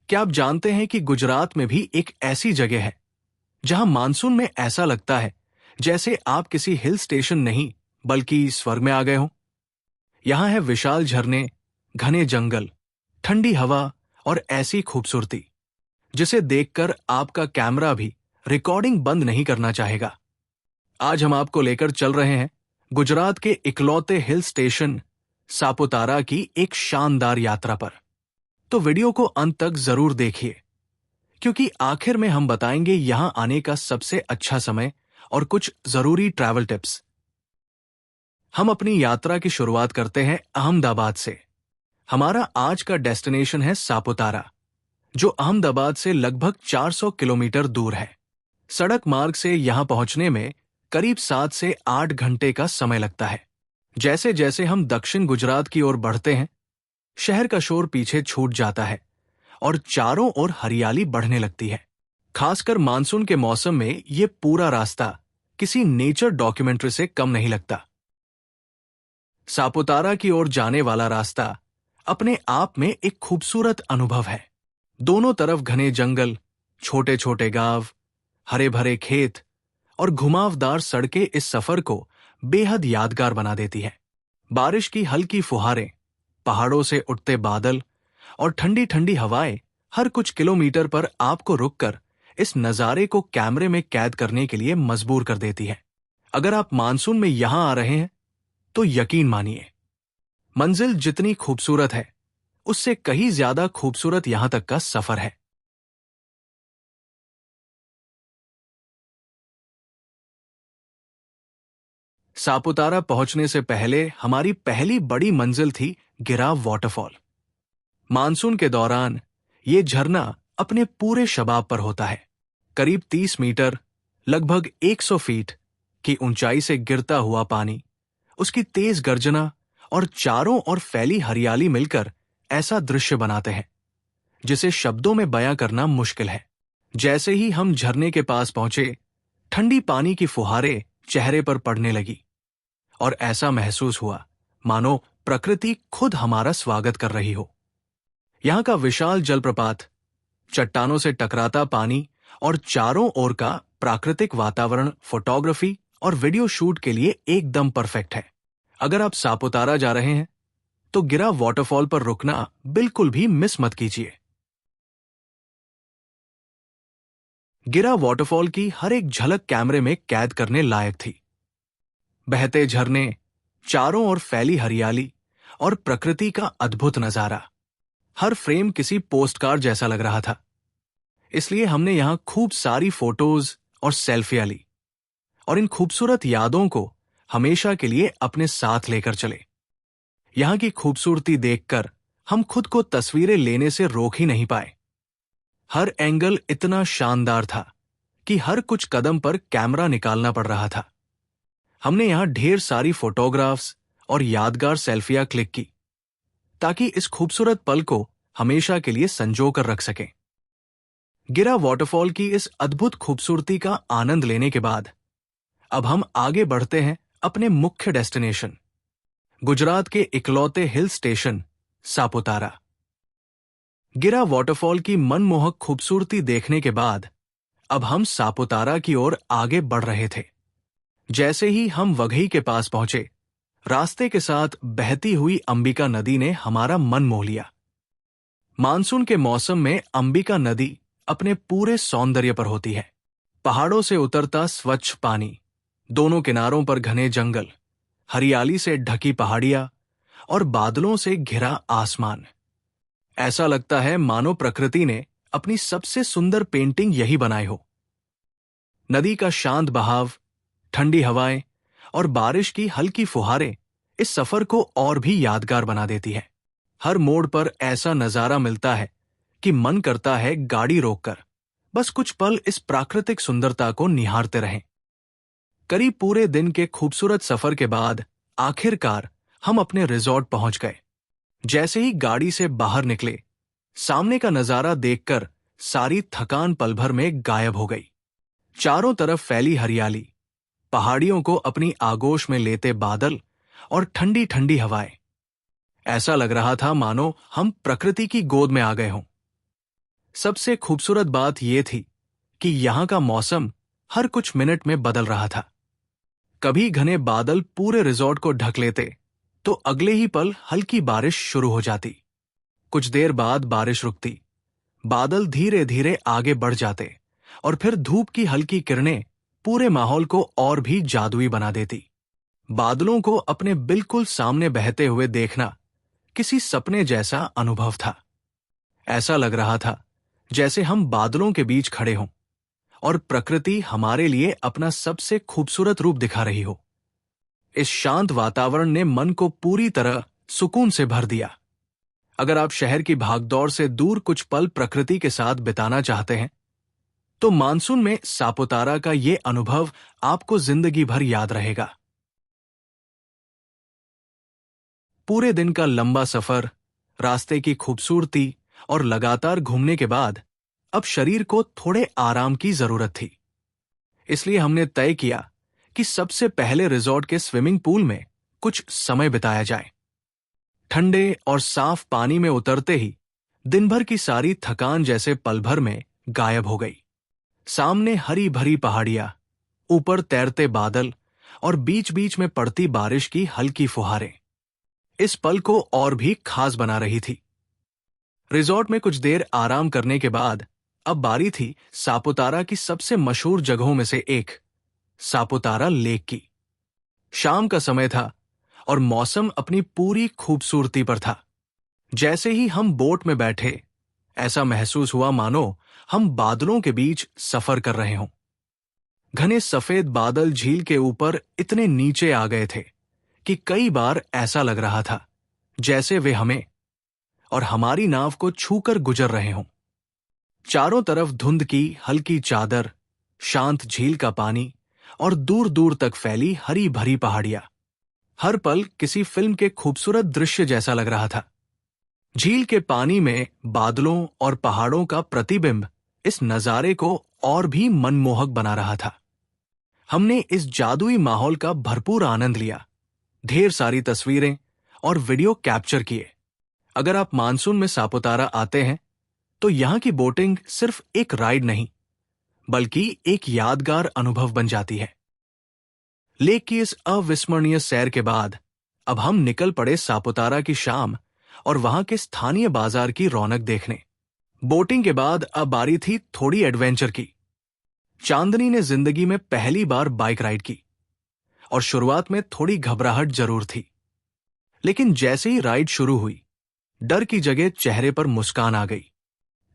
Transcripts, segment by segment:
क्या आप जानते हैं कि गुजरात में भी एक ऐसी जगह है जहां मानसून में ऐसा लगता है जैसे आप किसी हिल स्टेशन नहीं बल्कि स्वर्ग में आ गए हों। यहां है विशाल झरने, घने जंगल, ठंडी हवा और ऐसी खूबसूरती जिसे देखकर आपका कैमरा भी रिकॉर्डिंग बंद नहीं करना चाहेगा। आज हम आपको लेकर चल रहे हैं गुजरात के इकलौते हिल स्टेशन सापुतारा की एक शानदार यात्रा पर। तो वीडियो को अंत तक जरूर देखिए, क्योंकि आखिर में हम बताएंगे यहां आने का सबसे अच्छा समय और कुछ जरूरी ट्रैवल टिप्स। हम अपनी यात्रा की शुरुआत करते हैं अहमदाबाद से। हमारा आज का डेस्टिनेशन है सापुतारा, जो अहमदाबाद से लगभग 400 किलोमीटर दूर है। सड़क मार्ग से यहां पहुंचने में करीब 7 से 8 घंटे का समय लगता है। जैसे जैसे हम दक्षिण गुजरात की ओर बढ़ते हैं, शहर का शोर पीछे छूट जाता है और चारों ओर हरियाली बढ़ने लगती है। खासकर मानसून के मौसम में ये पूरा रास्ता किसी नेचर डॉक्यूमेंट्री से कम नहीं लगता। सापुतारा की ओर जाने वाला रास्ता अपने आप में एक खूबसूरत अनुभव है। दोनों तरफ घने जंगल, छोटे छोटे गांव, हरे भरे खेत और घुमावदार सड़कें इस सफर को बेहद यादगार बना देती है। बारिश की हल्की फुहारें, पहाड़ों से उठते बादल और ठंडी ठंडी हवाएं हर कुछ किलोमीटर पर आपको रुककर इस नज़ारे को कैमरे में कैद करने के लिए मजबूर कर देती है। अगर आप मानसून में यहां आ रहे हैं तो यकीन मानिए, मंजिल जितनी खूबसूरत है उससे कहीं ज्यादा खूबसूरत यहां तक का सफर है। सापुतारा पहुंचने से पहले हमारी पहली बड़ी मंजिल थी गिराव वाटरफॉल। मानसून के दौरान ये झरना अपने पूरे शबाब पर होता है। करीब 30 मीटर, लगभग 100 फीट की ऊंचाई से गिरता हुआ पानी, उसकी तेज गर्जना और चारों ओर फैली हरियाली मिलकर ऐसा दृश्य बनाते हैं जिसे शब्दों में बयां करना मुश्किल है। जैसे ही हम झरने के पास पहुंचे, ठंडी पानी की फुहारें चेहरे पर पड़ने लगी और ऐसा महसूस हुआ मानो प्रकृति खुद हमारा स्वागत कर रही हो। यहां का विशाल जलप्रपात, चट्टानों से टकराता पानी और चारों ओर का प्राकृतिक वातावरण फोटोग्राफी और वीडियो शूट के लिए एकदम परफेक्ट है। अगर आप सापुतारा जा रहे हैं तो गिरा वाटरफॉल पर रुकना बिल्कुल भी मिस मत कीजिए। गिरा वाटरफॉल की हर एक झलक कैमरे में कैद करने लायक थी। बहते झरने, चारों ओर फैली हरियाली और प्रकृति का अद्भुत नजारा, हर फ्रेम किसी पोस्टकार्ड जैसा लग रहा था। इसलिए हमने यहां खूब सारी फोटोज और सेल्फियां ली और इन खूबसूरत यादों को हमेशा के लिए अपने साथ लेकर चले। यहां की खूबसूरती देखकर हम खुद को तस्वीरें लेने से रोक ही नहीं पाए। हर एंगल इतना शानदार था कि हर कुछ कदम पर कैमरा निकालना पड़ रहा था। हमने यहां ढेर सारी फोटोग्राफ्स और यादगार सेल्फियां क्लिक की ताकि इस खूबसूरत पल को हमेशा के लिए संजो कर रख सकें। गिरा वाटरफॉल की इस अद्भुत खूबसूरती का आनंद लेने के बाद अब हम आगे बढ़ते हैं अपने मुख्य डेस्टिनेशन, गुजरात के इकलौते हिल स्टेशन सापुतारा। गिरा वाटरफॉल की मनमोहक खूबसूरती देखने के बाद अब हम सापुतारा की ओर आगे बढ़ रहे थे। जैसे ही हम वघई के पास पहुंचे, रास्ते के साथ बहती हुई अंबिका नदी ने हमारा मन मोह लिया। मानसून के मौसम में अंबिका नदी अपने पूरे सौंदर्य पर होती है। पहाड़ों से उतरता स्वच्छ पानी, दोनों किनारों पर घने जंगल, हरियाली से ढकी पहाड़ियां और बादलों से घिरा आसमान। ऐसा लगता है मानो प्रकृति ने अपनी सबसे सुंदर पेंटिंग यही बनाई हो। नदी का शांत बहाव, ठंडी हवाएं और बारिश की हल्की फुहारें इस सफर को और भी यादगार बना देती है। हर मोड़ पर ऐसा नजारा मिलता है कि मन करता है गाड़ी रोककर बस कुछ पल इस प्राकृतिक सुंदरता को निहारते रहें। करीब पूरे दिन के खूबसूरत सफर के बाद आखिरकार हम अपने रिजॉर्ट पहुंच गए। जैसे ही गाड़ी से बाहर निकले, सामने का नजारा देखकर सारी थकान पल भर में गायब हो गई। चारों तरफ फैली हरियाली, पहाड़ियों को अपनी आगोश में लेते बादल और ठंडी ठंडी हवाएं। ऐसा लग रहा था मानो हम प्रकृति की गोद में आ गए हों। सबसे खूबसूरत बात यह थी कि यहाँ का मौसम हर कुछ मिनट में बदल रहा था। कभी घने बादल पूरे रिजॉर्ट को ढक लेते तो अगले ही पल हल्की बारिश शुरू हो जाती। कुछ देर बाद बारिश रुकती, बादल धीरे धीरे आगे बढ़ जाते और फिर धूप की हल्की किरणें पूरे माहौल को और भी जादुई बना देती। बादलों को अपने बिल्कुल सामने बहते हुए देखना किसी सपने जैसा अनुभव था। ऐसा लग रहा था जैसे हम बादलों के बीच खड़े हों और प्रकृति हमारे लिए अपना सबसे खूबसूरत रूप दिखा रही हो। इस शांत वातावरण ने मन को पूरी तरह सुकून से भर दिया। अगर आप शहर की भागदौड़ से दूर कुछ पल प्रकृति के साथ बिताना चाहते हैं, तो मानसून में सापुतारा का ये अनुभव आपको जिंदगी भर याद रहेगा। पूरे दिन का लंबा सफर, रास्ते की खूबसूरती और लगातार घूमने के बाद अब शरीर को थोड़े आराम की जरूरत थी। इसलिए हमने तय किया कि सबसे पहले रिजॉर्ट के स्विमिंग पूल में कुछ समय बिताया जाए। ठंडे और साफ पानी में उतरते ही दिन भर की सारी थकान जैसे पल भर में गायब हो गई। सामने हरी भरी पहाड़ियां, ऊपर तैरते बादल और बीच बीच में पड़ती बारिश की हल्की फुहारें इस पल को और भी खास बना रही थी। रिजॉर्ट में कुछ देर आराम करने के बाद अब बारी थी सापुतारा की सबसे मशहूर जगहों में से एक, सापुतारा लेक की। शाम का समय था और मौसम अपनी पूरी खूबसूरती पर था। जैसे ही हम बोट में बैठे, ऐसा महसूस हुआ मानो हम बादलों के बीच सफर कर रहे हों। घने सफेद बादल झील के ऊपर इतने नीचे आ गए थे कि कई बार ऐसा लग रहा था जैसे वे हमें और हमारी नाव को छूकर गुजर रहे हों। चारों तरफ धुंध की हल्की चादर, शांत झील का पानी और दूर दूर तक फैली हरी भरी पहाड़ियां, हर पल किसी फिल्म के खूबसूरत दृश्य जैसा लग रहा था। झील के पानी में बादलों और पहाड़ों का प्रतिबिंब इस नजारे को और भी मनमोहक बना रहा था। हमने इस जादुई माहौल का भरपूर आनंद लिया, ढेर सारी तस्वीरें और वीडियो कैप्चर किए। अगर आप मानसून में सापुतारा आते हैं, तो यहाँ की बोटिंग सिर्फ एक राइड नहीं, बल्कि एक यादगार अनुभव बन जाती है। लेक की इस अविस्मरणीय सैर के बाद अब हम निकल पड़े सापुतारा की शाम और वहां के स्थानीय बाजार की रौनक देखने। बोटिंग के बाद अब बारी थी थोड़ी एडवेंचर की। चांदनी ने जिंदगी में पहली बार बाइक राइड की और शुरुआत में थोड़ी घबराहट जरूर थी, लेकिन जैसे ही राइड शुरू हुई, डर की जगह चेहरे पर मुस्कान आ गई।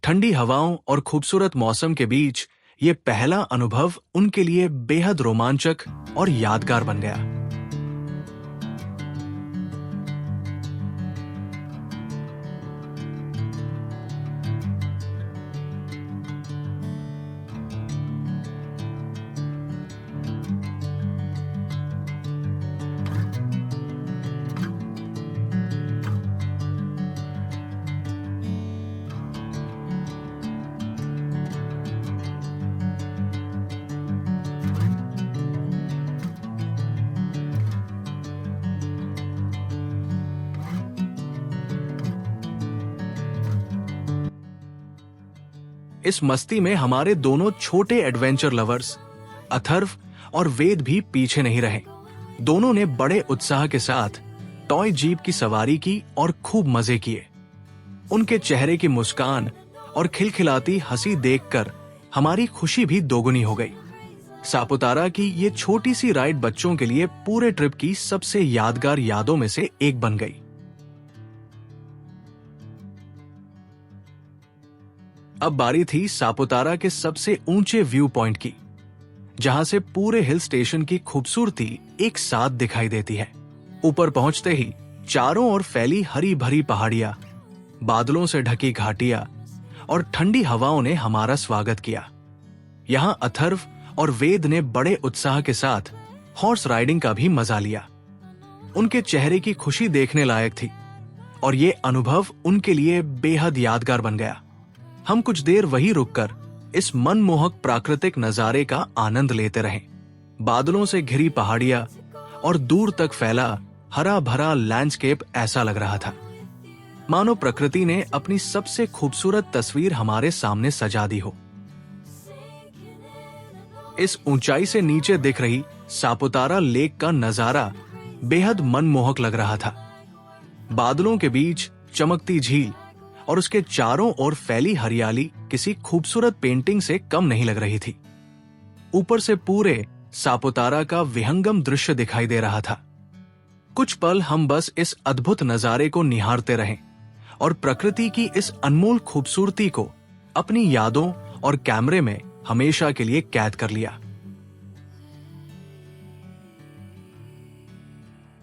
ठंडी हवाओं और खूबसूरत मौसम के बीच ये पहला अनुभव उनके लिए बेहद रोमांचक और यादगार बन गया। इस मस्ती में हमारे दोनों छोटे एडवेंचर लवर्स अथर्व और वेद भी पीछे नहीं रहे। दोनों ने बड़े उत्साह के साथ टॉय जीप की सवारी की और खूब मजे किए। उनके चेहरे की मुस्कान और खिलखिलाती हंसी देखकर हमारी खुशी भी दोगुनी हो गई। सापुतारा की ये छोटी सी राइड बच्चों के लिए पूरे ट्रिप की सबसे यादगार यादों में से एक बन गई। अब बारी थी सापुतारा के सबसे ऊंचे व्यू पॉइंट की, जहां से पूरे हिल स्टेशन की खूबसूरती एक साथ दिखाई देती है। ऊपर पहुंचते ही चारों ओर फैली हरी भरी पहाड़ियां, बादलों से ढकी घाटियां और ठंडी हवाओं ने हमारा स्वागत किया। यहां अथर्व और वेद ने बड़े उत्साह के साथ हॉर्स राइडिंग का भी मजा लिया। उनके चेहरे की खुशी देखने लायक थी और ये अनुभव उनके लिए बेहद यादगार बन गया। हम कुछ देर वहीं रुककर इस मनमोहक प्राकृतिक नजारे का आनंद लेते रहे। बादलों से घिरी पहाड़ियां और दूर तक फैला हरा भरा लैंडस्केप ऐसा लग रहा था मानो प्रकृति ने अपनी सबसे खूबसूरत तस्वीर हमारे सामने सजा दी हो। इस ऊंचाई से नीचे दिख रही सापुतारा लेक का नजारा बेहद मनमोहक लग रहा था। बादलों के बीच चमकती झील और उसके चारों ओर फैली हरियाली किसी खूबसूरत पेंटिंग से कम नहीं लग रही थी। ऊपर से पूरे सापुतारा का विहंगम दृश्य दिखाई दे रहा था। कुछ पल हम बस इस अद्भुत नजारे को निहारते रहे और प्रकृति की इस अनमोल खूबसूरती को अपनी यादों और कैमरे में हमेशा के लिए कैद कर लिया।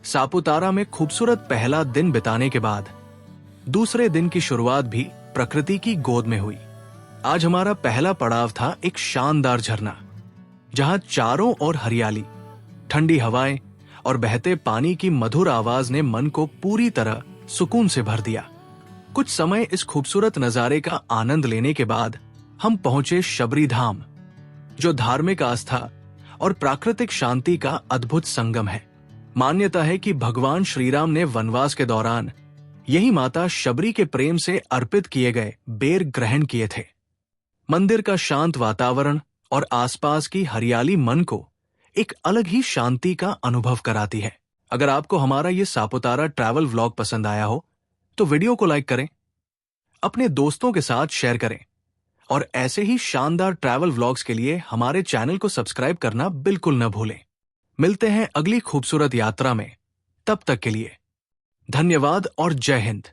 सापुतारा में खूबसूरत पहला दिन बिताने के बाद दूसरे दिन की शुरुआत भी प्रकृति की गोद में हुई। आज हमारा पहला पड़ाव था एक शानदार झरना, जहां चारों ओर हरियाली, ठंडी हवाएं और बहते पानी की मधुर आवाज ने मन को पूरी तरह सुकून से भर दिया। कुछ समय इस खूबसूरत नजारे का आनंद लेने के बाद हम पहुंचे शबरी धाम, जो धार्मिक आस्था और प्राकृतिक शांति का अद्भुत संगम है। मान्यता है कि भगवान श्रीराम ने वनवास के दौरान यही माता शबरी के प्रेम से अर्पित किए गए बेर ग्रहण किए थे। मंदिर का शांत वातावरण और आसपास की हरियाली मन को एक अलग ही शांति का अनुभव कराती है। अगर आपको हमारा ये सापुतारा ट्रैवल व्लॉग पसंद आया हो तो वीडियो को लाइक करें, अपने दोस्तों के साथ शेयर करें और ऐसे ही शानदार ट्रैवल व्लॉग्स के लिए हमारे चैनल को सब्सक्राइब करना बिल्कुल न भूलें। मिलते हैं अगली खूबसूरत यात्रा में। तब तक के लिए धन्यवाद और जय हिंद।